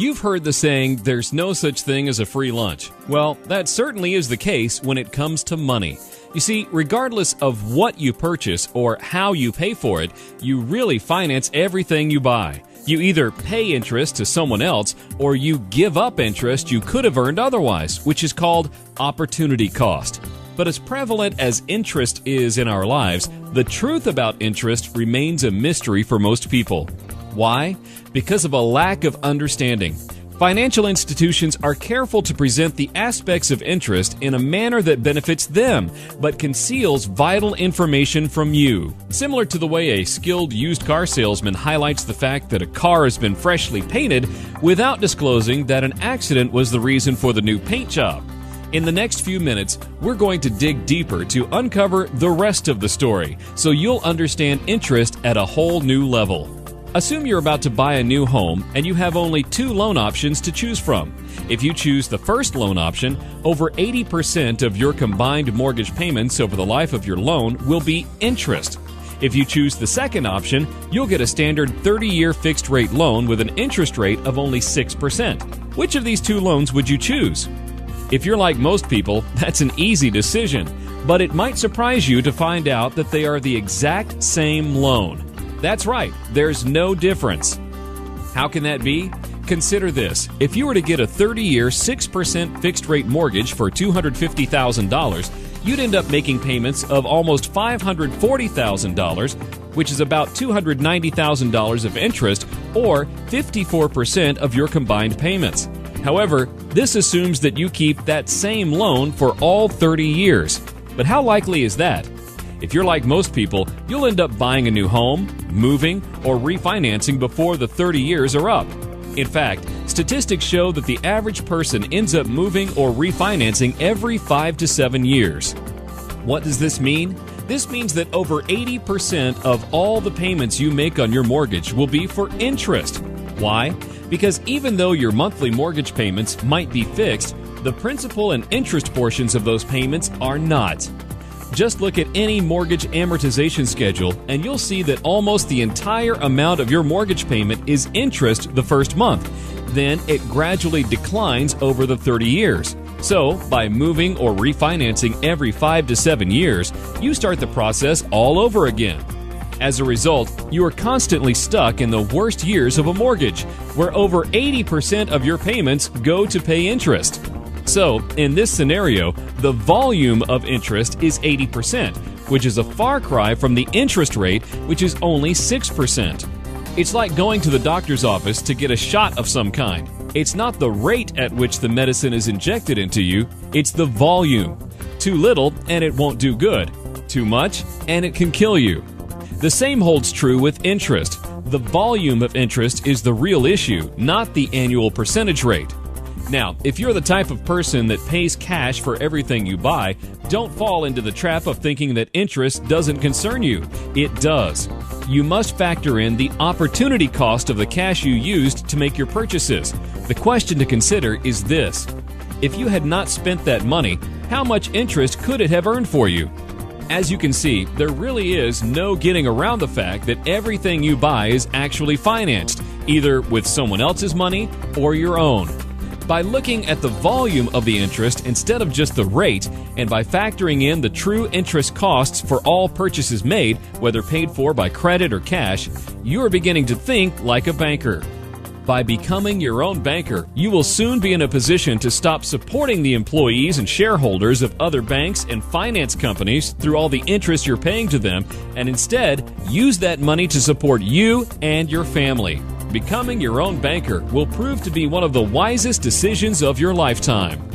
You've heard the saying, there's no such thing as a free lunch. Well, that certainly is the case when it comes to money. You see, regardless of what you purchase or how you pay for it, you really finance everything you buy. You either pay interest to someone else or you give up interest you could have earned otherwise, which is called opportunity cost. But as prevalent as interest is in our lives, the truth about interest remains a mystery for most people. Why? Because of a lack of understanding. Financial institutions are careful to present the aspects of interest in a manner that benefits them, but conceals vital information from you. Similar to the way a skilled used car salesman highlights the fact that a car has been freshly painted without disclosing that an accident was the reason for the new paint job. In the next few minutes, we're going to dig deeper to uncover the rest of the story, so you'll understand interest at a whole new level. Assume you're about to buy a new home and you have only 2 loan options to choose from. If you choose the first loan option, over 80% of your combined mortgage payments over the life of your loan will be interest. If you choose the second option, you'll get a standard 30-year fixed-rate loan with an interest rate of only 6%. Which of these 2 loans would you choose? If you're like most people, that's an easy decision, but it might surprise you to find out that they are the exact same loan. That's right, there's no difference. How can that be? Consider this. If you were to get a 30-year 6% fixed-rate mortgage for $250,000, you'd end up making payments of almost $540,000, which is about $290,000 of interest, or 54% of your combined payments. However, this assumes that you keep that same loan for all 30 years. But how likely is that? If you're like most people, you'll end up buying a new home, moving, or refinancing before the 30 years are up. In fact, statistics show that the average person ends up moving or refinancing every 5 to 7 years. What does this mean? This means that over 80% of all the payments you make on your mortgage will be for interest. Why? Because even though your monthly mortgage payments might be fixed, the principal and interest portions of those payments are not. Just look at any mortgage amortization schedule and you'll see that almost the entire amount of your mortgage payment is interest the first month. Then it gradually declines over the 30 years. So, by moving or refinancing every 5 to 7 years, you start the process all over again. As a result, you are constantly stuck in the worst years of a mortgage, where over 80% of your payments go to pay interest. So, in this scenario, the volume of interest is 80%, which is a far cry from the interest rate, which is only 6%. It's like going to the doctor's office to get a shot of some kind. It's not the rate at which the medicine is injected into you, it's the volume. Too little, and it won't do good. Too much, and it can kill you. The same holds true with interest. The volume of interest is the real issue, not the annual percentage rate. Now, if you're the type of person that pays cash for everything you buy, don't fall into the trap of thinking that interest doesn't concern you. It does. You must factor in the opportunity cost of the cash you used to make your purchases. The question to consider is this: if you had not spent that money, how much interest could it have earned for you? As you can see, there really is no getting around the fact that everything you buy is actually financed, either with someone else's money or your own. By looking at the volume of the interest instead of just the rate, and by factoring in the true interest costs for all purchases made, whether paid for by credit or cash, you are beginning to think like a banker. By becoming your own banker, you will soon be in a position to stop supporting the employees and shareholders of other banks and finance companies through all the interest you're paying to them, and instead use that money to support you and your family. Becoming your own banker will prove to be one of the wisest decisions of your lifetime.